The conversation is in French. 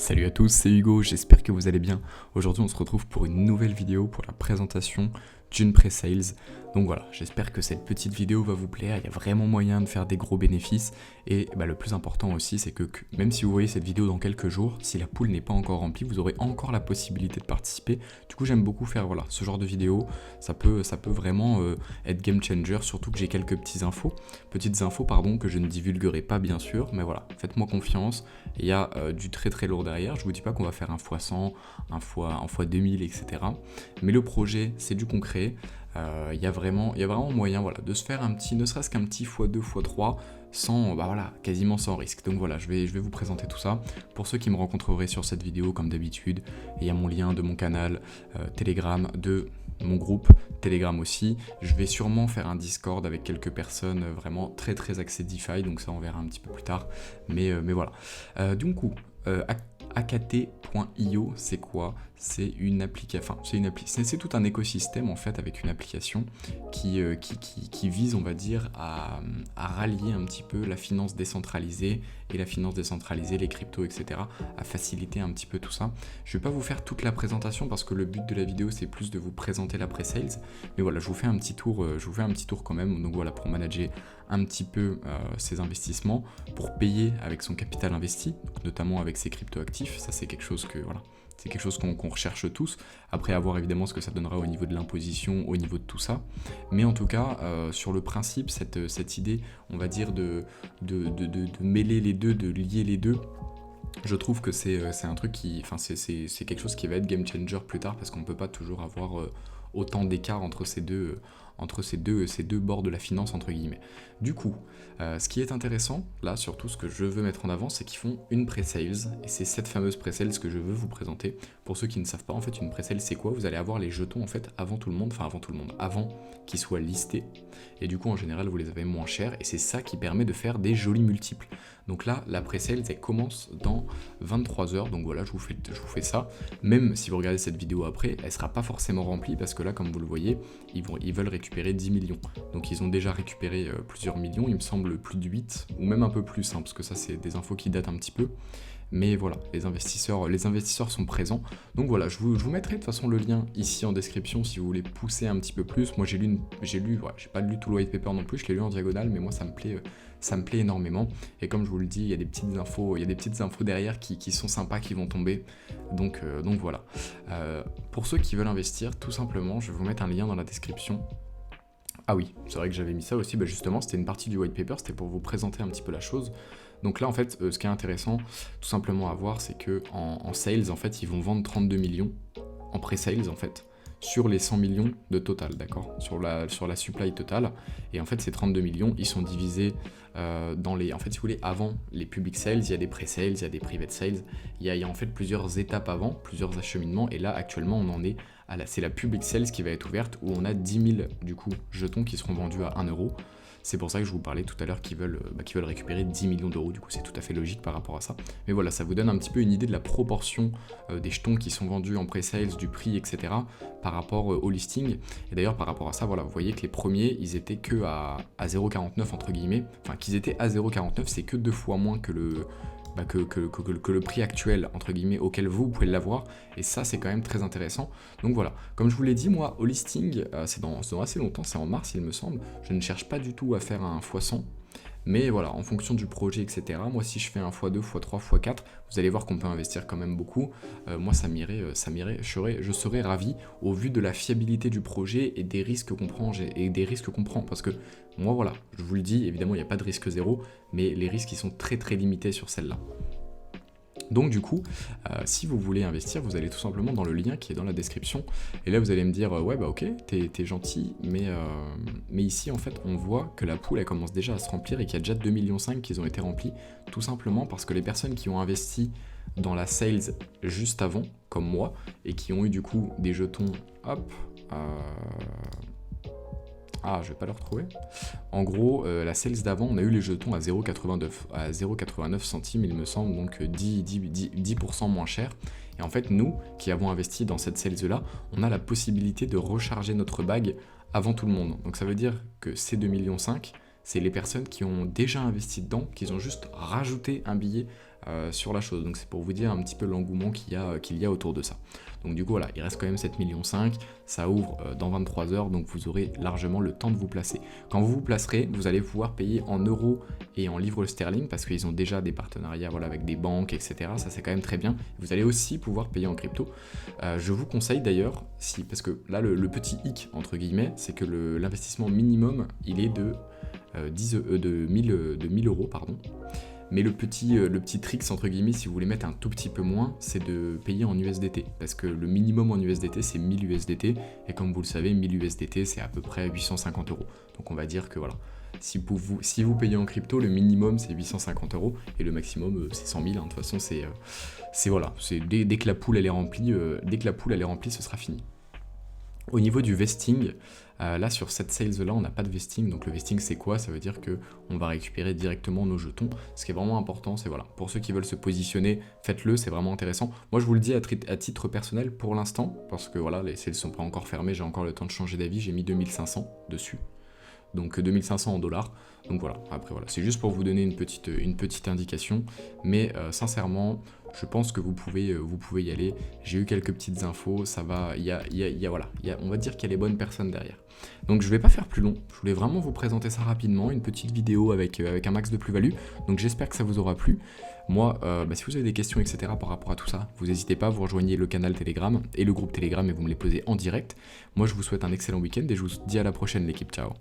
Salut à tous, c'est Hugo, j'espère que vous allez bien. Aujourd'hui on se retrouve pour une nouvelle vidéo pour la présentation d'une pre-sales. Donc voilà, j'espère que cette petite vidéo va vous plaire, il y a vraiment moyen de faire des gros bénéfices. Et le plus important aussi c'est que même si vous voyez cette vidéo dans quelques jours, si la pool n'est pas encore remplie, vous aurez encore la possibilité de participer. Du coup j'aime beaucoup faire ce genre de vidéo, ça peut vraiment être game changer, surtout que j'ai quelques petites infos que je ne divulguerai pas bien sûr, mais voilà, faites-moi confiance, il y a du très lourd derrière. Je vous dis pas qu'on va faire un x100, un x 2000, etc. Mais le projet c'est du concret. Il y a vraiment moyen de se faire ne serait-ce qu'un petit x2, x3 sans, quasiment sans risque. Donc voilà, je vais vous présenter tout ça. Pour ceux qui me rencontreraient sur cette vidéo, comme d'habitude, il y a mon lien de mon canal Telegram, de mon groupe Telegram aussi. Je vais sûrement faire un Discord avec quelques personnes vraiment très axées DeFi, donc ça on verra un petit peu plus tard. Mais voilà. Du coup, AKT.io, c'est quoi? C'est une application, c'est tout un écosystème en fait avec une application qui vise, on va dire, à rallier un petit peu la finance décentralisée et la finance décentralisée, les cryptos, etc., à faciliter un petit peu tout ça. Je vais pas vous faire toute la présentation parce que le but de la vidéo c'est plus de vous présenter la pre-sales, mais voilà, je vous fais un petit tour quand même. Donc voilà, pour manager un petit peu ses investissements, pour payer avec son capital investi, donc notamment avec ses crypto-actifs. Ça c'est quelque chose qu'on recherche tous. Après, à voir évidemment ce que ça donnera au niveau de l'imposition, au niveau de tout ça. Mais en tout cas, sur le principe, cette idée, on va dire, de mêler les deux, de lier les deux, je trouve que c'est un truc c'est quelque chose qui va être game changer plus tard, parce qu'on ne peut pas toujours avoir autant d'écart entre ces deux bords de la finance, entre guillemets. Du coup, ce qui est intéressant, là, surtout ce que je veux mettre en avant, c'est qu'ils font une pre-sales, et c'est cette fameuse pre-sales que je veux vous présenter. Pour ceux qui ne savent pas, en fait, une pre-sales, c'est quoi? Vous allez avoir les jetons, en fait, avant qu'ils soient listés, et du coup, en général, vous les avez moins chers, et c'est ça qui permet de faire des jolis multiples. Donc là, la pre-sales, elle commence dans 23 heures, donc voilà, je vous fais ça. Même si vous regardez cette vidéo après, elle sera pas forcément remplie, parce que là, comme vous le voyez, ils veulent récupérer 10 millions. Donc ils ont déjà récupéré plusieurs millions, il me semble plus de 8, ou même un peu plus, parce que ça c'est des infos qui datent un petit peu. Mais voilà, les investisseurs sont présents. Donc voilà, je vous mettrai de toute façon le lien ici en description si vous voulez pousser un petit peu plus. Moi j'ai pas lu tout le white paper non plus, je l'ai lu en diagonale, mais moi ça me plaît énormément. Et comme je vous le dis, il y a des petites infos derrière qui sont sympas, qui vont tomber. Donc voilà. Pour ceux qui veulent investir, tout simplement, je vais vous mettre un lien dans la description. Ah oui, c'est vrai que j'avais mis ça aussi, justement, c'était une partie du white paper, c'était pour vous présenter un petit peu la chose. Donc là, en fait, ce qui est intéressant, tout simplement à voir, c'est que en sales, en fait, ils vont vendre 32 millions en pre-sales, en fait, sur les 100 millions de total, d'accord, sur la supply totale. Et en fait, ces 32 millions, ils sont divisés dans les... En fait, si vous voulez, avant les public sales, il y a des pre-sales, il y a des private sales. Il y a en fait plusieurs étapes avant, plusieurs acheminements. Et là, actuellement, on en est c'est la public sales qui va être ouverte, où on a 10 000, du coup, jetons qui seront vendus à 1 euro. C'est pour ça que je vous parlais tout à l'heure qu'ils veulent récupérer 10 millions d'euros, du coup c'est tout à fait logique par rapport à ça. Mais voilà, ça vous donne un petit peu une idée de la proportion des jetons qui sont vendus en pre-sales, du prix, etc. par rapport au listing. Et d'ailleurs par rapport à ça, voilà, vous voyez que les premiers, ils étaient que à 0,49 entre guillemets. Enfin, qu'ils étaient à 0,49, c'est que 2 fois moins que le prix actuel, entre guillemets, auquel vous pouvez l'avoir, et ça c'est quand même très intéressant. Donc voilà, comme je vous l'ai dit, moi au listing, c'est dans assez longtemps, c'est en mars il me semble, je ne cherche pas du tout à faire un x100, mais voilà, en fonction du projet, etc. Moi si je fais un x2, x3, x4, vous allez voir qu'on peut investir quand même beaucoup. Moi ça m'irait, je serais ravi au vu de la fiabilité du projet et des risques qu'on prend, parce que moi voilà, je vous le dis, évidemment il n'y a pas de risque zéro, mais les risques ils sont très limités sur celle-là. Donc du coup, si vous voulez investir, vous allez tout simplement dans le lien qui est dans la description. Et là, vous allez me dire, ouais, ok, t'es gentil, mais ici, en fait, on voit que la pool, elle commence déjà à se remplir et qu'il y a déjà 2,5 millions qui ont été remplis, tout simplement parce que les personnes qui ont investi dans la sales juste avant, comme moi, et qui ont eu du coup des jetons, hop, je vais pas le retrouver. En gros, la sales d'avant, on a eu les jetons à 0,89 centimes, il me semble, donc 10% moins cher. Et en fait, nous, qui avons investi dans cette sales-là, on a la possibilité de recharger notre bague avant tout le monde. Donc ça veut dire que ces 2,5 millions, c'est les personnes qui ont déjà investi dedans, qui ont juste rajouté un billet sur la chose. Donc c'est pour vous dire un petit peu l'engouement qu'il y a autour de ça. Donc du coup voilà, il reste quand même 7,5 millions, ça ouvre dans 23 heures, donc vous aurez largement le temps de vous placer. Quand vous vous placerez, vous allez pouvoir payer en euros et en livres sterling, parce qu'ils ont déjà des partenariats avec des banques, etc. Ça c'est quand même très bien. Vous allez aussi pouvoir payer en crypto. Je vous conseille d'ailleurs, parce que là le petit hic entre guillemets, c'est que l'investissement minimum, il est de 1000 euros, pardon. Mais le petit trick, entre guillemets, si vous voulez mettre un tout petit peu moins, c'est de payer en USDT. Parce que le minimum en USDT, c'est 1000 USDT. Et comme vous le savez, 1000 USDT, c'est à peu près 850 euros. Donc on va dire que voilà, si vous payez en crypto, le minimum, c'est 850 euros. Et le maximum, c'est 100 000. Hein. De toute façon, voilà, dès que la poule, elle est remplie, ce sera fini. Au niveau du vesting, là sur cette sales là on n'a pas de vesting, donc le vesting c'est quoi? Ça veut dire que on va récupérer directement nos jetons. Ce qui est vraiment important, c'est voilà, pour ceux qui veulent se positionner, faites-le, c'est vraiment intéressant. Moi je vous le dis à titre personnel pour l'instant, parce que voilà, les sales sont pas encore fermés, j'ai encore le temps de changer d'avis, j'ai mis 2500 dessus. Donc 2500 en dollars. Donc voilà, après voilà, c'est juste pour vous donner une petite indication, mais sincèrement, je pense que vous pouvez y aller. J'ai eu quelques petites infos, ça va, on va dire qu'il y a les bonnes personnes derrière. Donc je vais pas faire plus long, je voulais vraiment vous présenter ça rapidement, une petite vidéo avec un max de plus-value, donc j'espère que ça vous aura plu. Moi, si vous avez des questions, etc. par rapport à tout ça, vous n'hésitez pas, vous rejoignez le canal Telegram et le groupe Telegram et vous me les posez en direct. Moi je vous souhaite un excellent week-end et je vous dis à la prochaine l'équipe, ciao.